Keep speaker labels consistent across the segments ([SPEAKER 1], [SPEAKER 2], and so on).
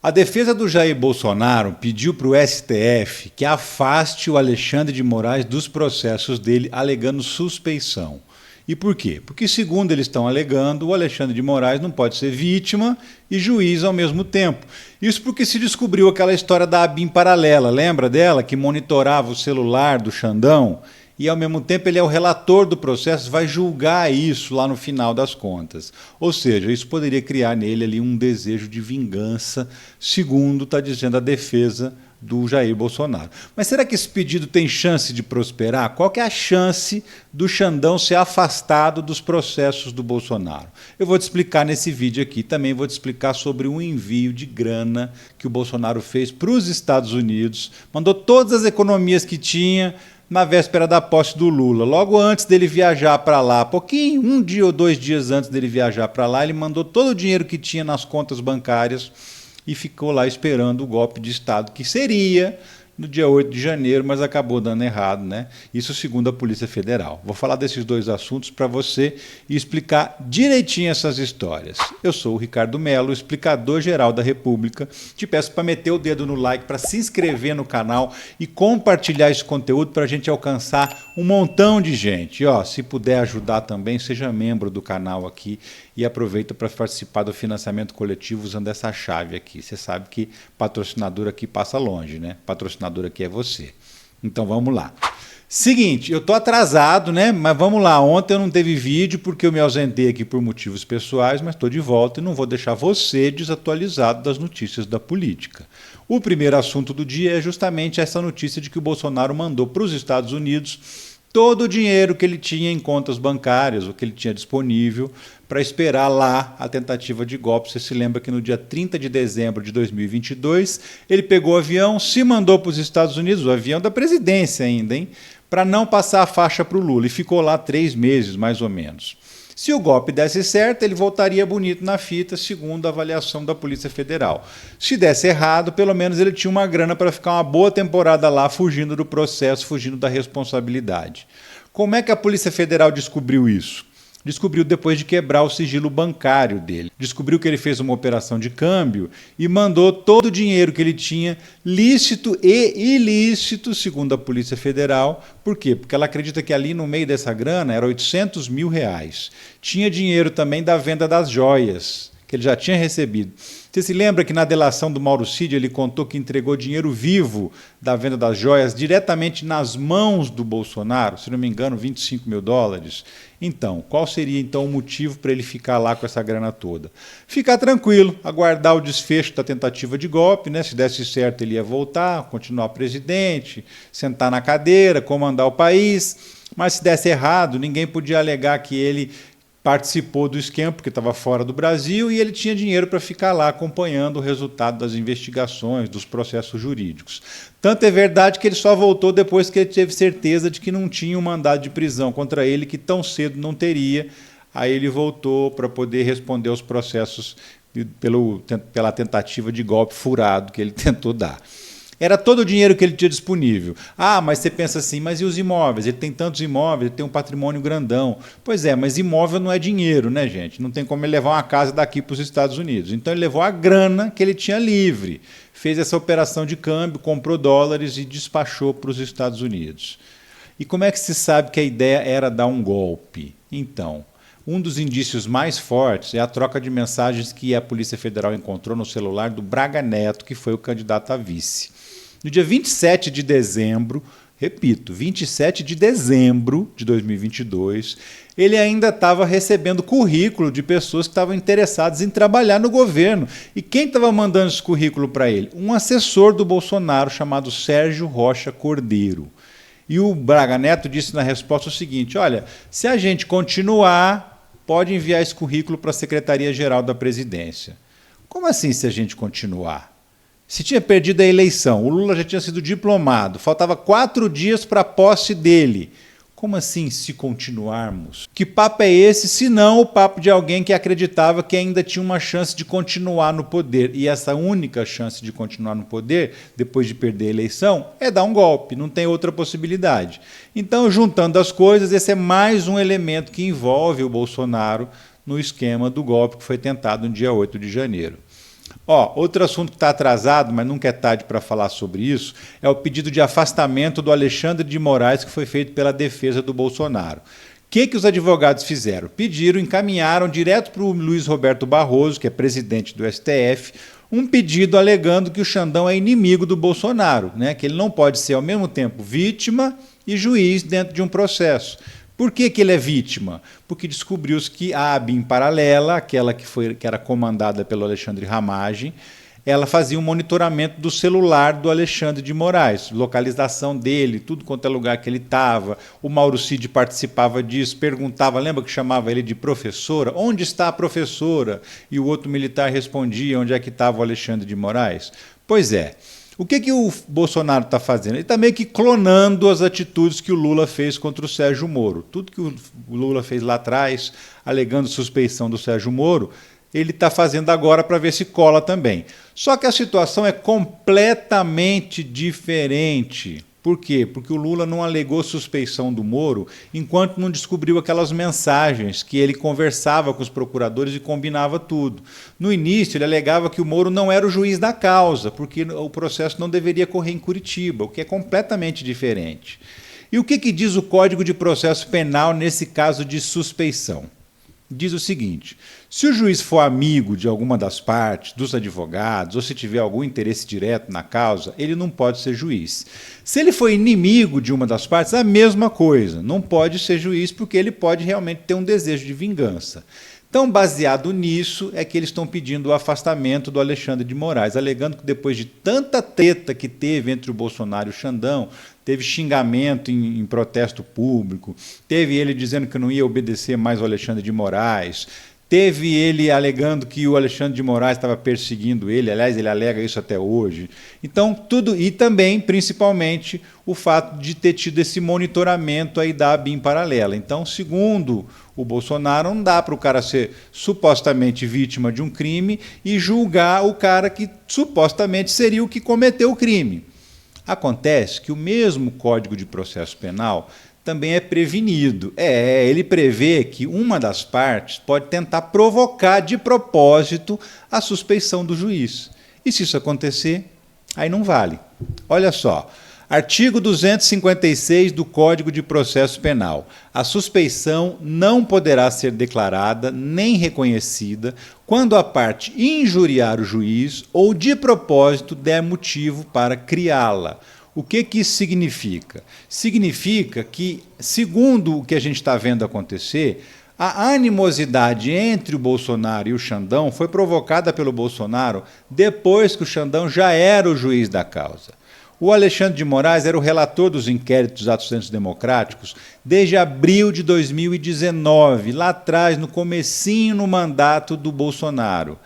[SPEAKER 1] A defesa do Jair Bolsonaro pediu para o STF que afaste o Alexandre de Moraes dos processos dele, alegando suspeição. E por quê? Porque, segundo eles estão alegando, o Alexandre de Moraes não pode ser vítima e juiz ao mesmo tempo. Isso porque se descobriu aquela história da ABIN paralela, lembra dela? Que monitorava o celular do Xandão e, ao mesmo tempo, ele é o relator do processo, vai julgar isso lá no final das contas. Ou seja, isso poderia criar nele ali um desejo de vingança, segundo está dizendo a defesa do Jair Bolsonaro. Mas será que esse pedido tem chance de prosperar? Qual que é a chance do Xandão ser afastado dos processos do Bolsonaro? Eu vou te explicar nesse vídeo aqui. Também vou te explicar sobre um envio de grana que o Bolsonaro fez para os Estados Unidos, mandou todas as economias que tinha na véspera da posse do Lula. Logo antes dele viajar para lá, pouquinho, um dia ou 2 dias antes dele viajar para lá, ele mandou todo o dinheiro que tinha nas contas bancárias e ficou lá esperando o golpe de Estado, que seria no dia 8 de janeiro, mas acabou dando errado, né? Isso segundo a Polícia Federal. Vou falar desses 2 assuntos para você e explicar direitinho essas histórias. Eu sou o Ricardo Mello, explicador geral da República. Te peço para meter o dedo no like, para se inscrever no canal e compartilhar esse conteúdo para a gente alcançar um montão de gente. E, ó, se puder ajudar também, seja membro do canal aqui e aproveita para participar do financiamento coletivo usando essa chave aqui. Você sabe que patrocinador aqui passa longe, né? Patrocinador aqui é você. Então vamos lá. Seguinte, eu estou atrasado, né? Mas vamos lá. Ontem eu não teve vídeo porque eu me ausentei aqui por motivos pessoais, mas estou de volta e não vou deixar você desatualizado das notícias da política. O primeiro assunto do dia é justamente essa notícia de que o Bolsonaro mandou para os Estados Unidos todo o dinheiro que ele tinha em contas bancárias, o que ele tinha disponível, para esperar lá a tentativa de golpe. Você se lembra que no dia 30 de dezembro de 2022, ele pegou o avião, se mandou para os Estados Unidos, o avião da presidência ainda, hein, para não passar a faixa para o Lula, e ficou lá 3 meses, mais ou menos. Se o golpe desse certo, ele voltaria bonito na fita, segundo a avaliação da Polícia Federal. Se desse errado, pelo menos ele tinha uma grana para ficar uma boa temporada lá, fugindo do processo, fugindo da responsabilidade. Como é que a Polícia Federal descobriu isso? Descobriu depois de quebrar o sigilo bancário dele. Descobriu que ele fez uma operação de câmbio e mandou todo o dinheiro que ele tinha, lícito e ilícito, segundo a Polícia Federal. Por quê? Porque ela acredita que ali no meio dessa grana era R$800 mil. Tinha dinheiro também da venda das joias, que ele já tinha recebido. Você se lembra que na delação do Mauro Cid ele contou que entregou dinheiro vivo da venda das joias diretamente nas mãos do Bolsonaro, se não me engano, $25 mil? Então, qual seria então o motivo para ele ficar lá com essa grana toda? Ficar tranquilo, aguardar o desfecho da tentativa de golpe, né? Se desse certo ele ia voltar, continuar presidente, sentar na cadeira, comandar o país, mas se desse errado, ninguém podia alegar que ele participou do esquema porque estava fora do Brasil e ele tinha dinheiro para ficar lá acompanhando o resultado das investigações, dos processos jurídicos. Tanto é verdade que ele só voltou depois que ele teve certeza de que não tinha um mandado de prisão contra ele, que tão cedo não teria. Aí ele voltou para poder responder aos processos pela tentativa de golpe furado que ele tentou dar. Era todo o dinheiro que ele tinha disponível. Ah, mas você pensa assim, mas e os imóveis? Ele tem tantos imóveis, ele tem um patrimônio grandão. Pois é, mas imóvel não é dinheiro, né, gente? Não tem como ele levar uma casa daqui para os Estados Unidos. Então ele levou a grana que ele tinha livre, fez essa operação de câmbio, comprou dólares e despachou para os Estados Unidos. E como é que se sabe que a ideia era dar um golpe? Então, um dos indícios mais fortes é a troca de mensagens que a Polícia Federal encontrou no celular do Braga Neto, que foi o candidato a vice. No dia 27 de dezembro, repito, 27 de dezembro de 2022, ele ainda estava recebendo currículo de pessoas que estavam interessadas em trabalhar no governo. E quem estava mandando esse currículo para ele? Um assessor do Bolsonaro chamado Sérgio Rocha Cordeiro. E o Braga Neto disse na resposta o seguinte: olha, se a gente continuar, pode enviar esse currículo para a Secretaria-Geral da Presidência. Como assim se a gente continuar? Se tinha perdido a eleição, o Lula já tinha sido diplomado, faltava 4 dias para a posse dele. Como assim, se continuarmos? Que papo é esse, se não o papo de alguém que acreditava que ainda tinha uma chance de continuar no poder? E essa única chance de continuar no poder, depois de perder a eleição, é dar um golpe, não tem outra possibilidade. Então, juntando as coisas, esse é mais um elemento que envolve o Bolsonaro no esquema do golpe que foi tentado no dia 8 de janeiro. Outro assunto que está atrasado, mas nunca é tarde para falar sobre isso, é o pedido de afastamento do Alexandre de Moraes, que foi feito pela defesa do Bolsonaro. O que os advogados fizeram? Pediram, encaminharam direto para o Luiz Roberto Barroso, que é presidente do STF, um pedido alegando que o Xandão é inimigo do Bolsonaro, né? Que ele não pode ser ao mesmo tempo vítima e juiz dentro de um processo. Por que ele é vítima? Porque descobriu-se que a ABIN paralela, aquela que era comandada pelo Alexandre Ramagem, ela fazia um monitoramento do celular do Alexandre de Moraes, localização dele, tudo quanto é lugar que ele estava. O Mauro Cid participava disso, perguntava, lembra que chamava ele de professora? Onde está a professora? E o outro militar respondia, onde é que estava o Alexandre de Moraes? Pois é. O que o Bolsonaro está fazendo? Ele está meio que clonando as atitudes que o Lula fez contra o Sérgio Moro. Tudo que o Lula fez lá atrás, alegando suspeição do Sérgio Moro, ele está fazendo agora para ver se cola também. Só que a situação é completamente diferente. Por quê? Porque o Lula não alegou suspeição do Moro enquanto não descobriu aquelas mensagens que ele conversava com os procuradores e combinava tudo. No início, ele alegava que o Moro não era o juiz da causa, porque o processo não deveria correr em Curitiba, o que é completamente diferente. E o que diz o Código de Processo Penal nesse caso de suspeição? Diz o seguinte: se o juiz for amigo de alguma das partes, dos advogados, ou se tiver algum interesse direto na causa, ele não pode ser juiz. Se ele for inimigo de uma das partes, a mesma coisa, não pode ser juiz porque ele pode realmente ter um desejo de vingança. Então, baseado nisso, é que eles estão pedindo o afastamento do Alexandre de Moraes, alegando que depois de tanta treta que teve entre o Bolsonaro e o Xandão, teve xingamento em protesto público, teve ele dizendo que não ia obedecer mais ao Alexandre de Moraes, teve ele alegando que o Alexandre de Moraes estava perseguindo ele, aliás, ele alega isso até hoje. Então, tudo, e também, principalmente, o fato de ter tido esse monitoramento aí da ABIN paralela. Então, segundo o Bolsonaro, não dá para o cara ser supostamente vítima de um crime e julgar o cara que supostamente seria o que cometeu o crime. Acontece que o mesmo Código de Processo Penal também é prevenido. Ele prevê que uma das partes pode tentar provocar de propósito a suspeição do juiz. E se isso acontecer, aí não vale. Olha só, artigo 256 do Código de Processo Penal. A suspeição não poderá ser declarada nem reconhecida quando a parte injuriar o juiz ou de propósito der motivo para criá-la. O que isso significa? Significa que, segundo o que a gente está vendo acontecer, a animosidade entre o Bolsonaro e o Xandão foi provocada pelo Bolsonaro depois que o Xandão já era o juiz da causa. O Alexandre de Moraes era o relator dos inquéritos atos antidemocráticos desde abril de 2019, lá atrás, no comecinho no mandato do Bolsonaro.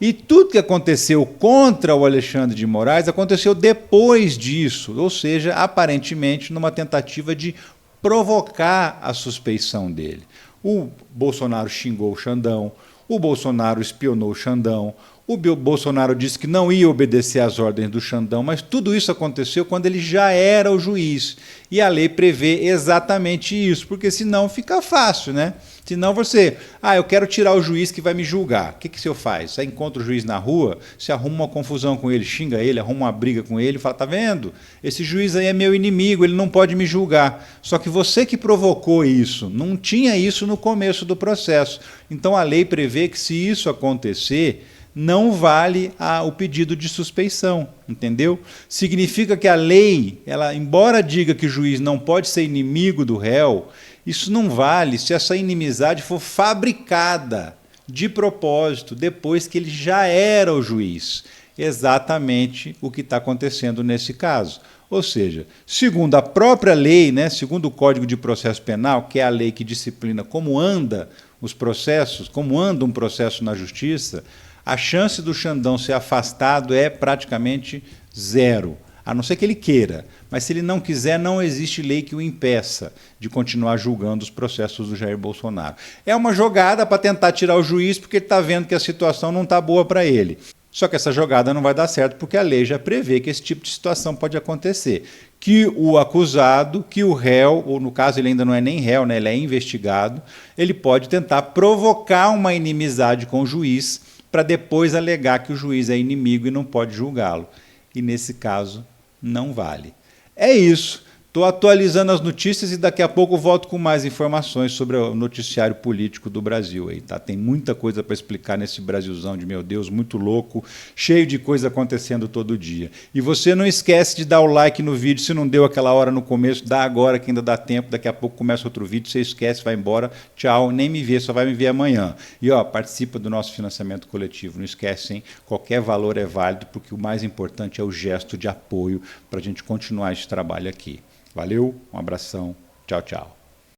[SPEAKER 1] E tudo que aconteceu contra o Alexandre de Moraes aconteceu depois disso, ou seja, aparentemente numa tentativa de provocar a suspeição dele. O Bolsonaro xingou o Xandão, o Bolsonaro espionou o Xandão, o Bolsonaro disse que não ia obedecer às ordens do Xandão, mas tudo isso aconteceu quando ele já era o juiz. E a lei prevê exatamente isso, porque senão fica fácil, né? Senão você, eu quero tirar o juiz que vai me julgar. O que o senhor faz? Você encontra o juiz na rua, você arruma uma confusão com ele, xinga ele, arruma uma briga com ele, fala, tá vendo? Esse juiz aí é meu inimigo, ele não pode me julgar. Só que você que provocou isso, não tinha isso no começo do processo. Então a lei prevê que se isso acontecer, não vale o pedido de suspeição, entendeu? Significa que a lei, embora diga que o juiz não pode ser inimigo do réu, isso não vale se essa inimizade for fabricada de propósito, depois que ele já era o juiz. Exatamente o que está acontecendo nesse caso. Ou seja, segundo a própria lei, né, segundo o Código de Processo Penal, que é a lei que disciplina como anda os processos, como anda um processo na justiça, a chance do Xandão ser afastado é praticamente zero, a não ser que ele queira. Mas se ele não quiser, não existe lei que o impeça de continuar julgando os processos do Jair Bolsonaro. É uma jogada para tentar tirar o juiz, porque ele está vendo que a situação não está boa para ele. Só que essa jogada não vai dar certo, porque a lei já prevê que esse tipo de situação pode acontecer. Que o acusado, que o réu, ou no caso ele ainda não é nem réu, né, ele é investigado, ele pode tentar provocar uma inimizade com o juiz para depois alegar que o juiz é inimigo e não pode julgá-lo. E nesse caso, não vale. É isso. Estou atualizando as notícias e daqui a pouco volto com mais informações sobre o noticiário político do Brasil. Aí, tá? Tem muita coisa para explicar nesse Brasilzão de meu Deus, muito louco, cheio de coisa acontecendo todo dia. E você não esquece de dar o like no vídeo, se não deu aquela hora no começo, dá agora que ainda dá tempo, daqui a pouco começa outro vídeo, você esquece, vai embora, tchau, nem me vê, só vai me ver amanhã. E ó, participa do nosso financiamento coletivo, não esquece, hein? Qualquer valor é válido, porque o mais importante é o gesto de apoio para a gente continuar esse trabalho aqui. Valeu, um abração, tchau, tchau.